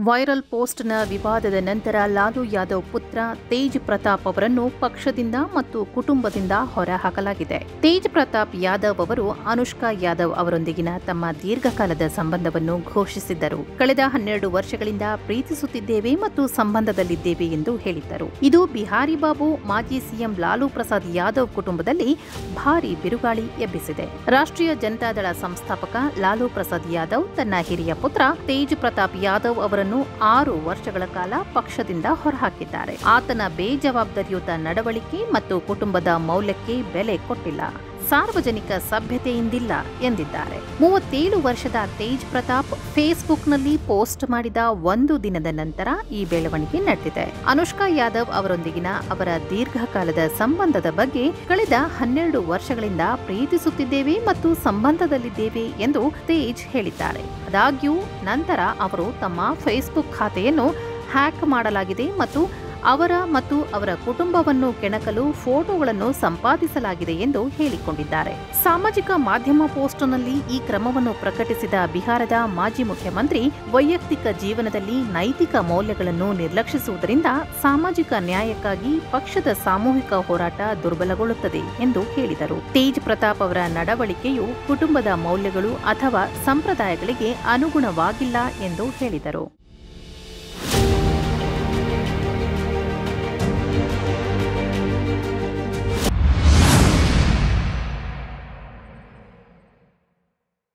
Viral ಪೋಸ್ಟ್ನ ವಿವಾದದ ನಂತರ ಲಾಲು ಯಾದವ್ ಪುತ್ರ ತೇಜ್ ಪ್ರತಾಪ್ ಅವರನ್ನು ಪಕ್ಷದಿಂದ ಮತ್ತು ಕುಟುಂಬದಿಂದ ಹೊರಹಾಕಲಾಗಿದೆ. ತೇಜ್ ಪ್ರತಾಪ್ ಯಾದವ್ ಅವರು ಅನುಷ್ಕಾ ಯಾದವ್ ಅವರೊಂದಿಗಿನ ತಮ್ಮ ದೀರ್ಘಕಾಲದ ಸಂಬಂಧವನ್ನು ಘೋಷಿಸಿದ್ದರು. ಕಳೆದ 12 ವರ್ಷಗಳಿಂದ ಪ್ರೀತಿಸುತ್ತಿದ್ದೇವೆ ಮತ್ತು ಸಂಬಂಧದಲ್ಲಿದ್ದೇವೆ ಎಂದು ಹೇಳಿದ್ದರು. ಇದು ಬಿಹಾರಿ ಬಾಬು, ಮಾಜಿ ಸಿಎಂ ಲಾಲು ಪ್ರಸಾದ್ ಯಾದವ್ ಕುಟುಂಬದಲ್ಲಿ ಭಾರೀ ಬಿರುಗಾಳಿ ಎಬ್ಬಿಸಿದೆ. ರಾಷ್ಟ್ರೀಯ ಜನತಾದಳ ಸಂಸ್ಥಾಪಕ ಲಾಲು ಪ್ರಸಾದ್ ಯಾದವ್ ತನ್ನ ಹಿರಿಯ ಪುತ್ರ ತೇಜ್ ಪ್ರತಾಪ್ ಯಾದವ್ ಅವರನ್ನು 6 ವರ್ಷಗಳ ಕಾಲ ಪಕ್ಷದಿಂದ ಹೊರಹಾಕಿದ್ದಾರೆ. ಆತನ ಬೇಜವಾಬ್ದಾರಿಯುತ ನಡವಳಿಕೆ ಮತ್ತು ಕುಟುಂಬದ ಮೌಲ್ಯಕ್ಕೆ ಬೆಲೆ ಕೊಟ್ಟಿಲ್ಲ, ಸಾರ್ವಜನಿಕ ಸಭ್ಯತೆಯಿಂದಿಲ್ಲ ಎಂದಿದ್ದಾರೆ. 37 ವರ್ಷದ ತೇಜ್ ಪ್ರತಾಪ್ ಫೇಸ್ಬುಕ್ನಲ್ಲಿ ಪೋಸ್ಟ್ ಮಾಡಿದ 1 ದಿನದ ನಂತರ ಈ ಬೆಳವಣಿಗೆ ನಡೆದಿದೆ. ಅನುಷ್ಕಾ ಯಾದವ್ ಅವರೊಂದಿಗಿನ ಅವರ ದೀರ್ಘಕಾಲದ ಸಂಬಂಧದ ಬಗ್ಗೆ ಕಳೆದ 12 ವರ್ಷಗಳಿಂದ ಪ್ರೀತಿಸುತ್ತಿದ್ದೇವೆ ಮತ್ತು ಸಂಬಂಧದಲ್ಲಿದ್ದೇವೆ ಎಂದು ತೇಜ್ ಹೇಳಿದ್ದಾರೆ. ಆದಾಗ್ಯೂ ನಂತರ ಅವರು ತಮ್ಮ ಫೇಸ್ಬುಕ್ ಖಾತೆಯನ್ನು ಹ್ಯಾಕ್ ಮಾಡಲಾಗಿದೆ ಮತ್ತು ಅವರ ಕುಟುಂಬವನ್ನು ಕೆಣಕಲು ಫೋಟೋಗಳನ್ನು ಸಂಪಾದಿಸಲಾಗಿದೆ ಎಂದು ಹೇಳಿಕೊಂಡಿದ್ದಾರೆ. ಸಾಮಾಜಿಕ ಮಾಧ್ಯಮ ಪೋಸ್ಟ್ನಲ್ಲಿ ಈ ಕ್ರಮವನ್ನು ಪ್ರಕಟಿಸಿದ ಬಿಹಾರದ ಮಾಜಿ ಮುಖ್ಯಮಂತ್ರಿ, ವೈಯಕ್ತಿಕ ಜೀವನದಲ್ಲಿ ನೈತಿಕ ಮೌಲ್ಯಗಳನ್ನು ನಿರ್ಲಕ್ಷಿಸುವುದರಿಂದ ಸಾಮಾಜಿಕ ನ್ಯಾಯಕ್ಕಾಗಿ ಪಕ್ಷದ ಸಾಮೂಹಿಕ ಹೋರಾಟ ದುರ್ಬಲಗೊಳ್ಳುತ್ತದೆ ಎಂದು ಹೇಳಿದರು. ತೇಜ್ ಪ್ರತಾಪ್ ಅವರ ನಡವಳಿಕೆಯು ಕುಟುಂಬದ ಮೌಲ್ಯಗಳು ಅಥವಾ ಸಂಪ್ರದಾಯಗಳಿಗೆ ಅನುಗುಣವಾಗಿಲ್ಲ ಎಂದು ಹೇಳಿದರು.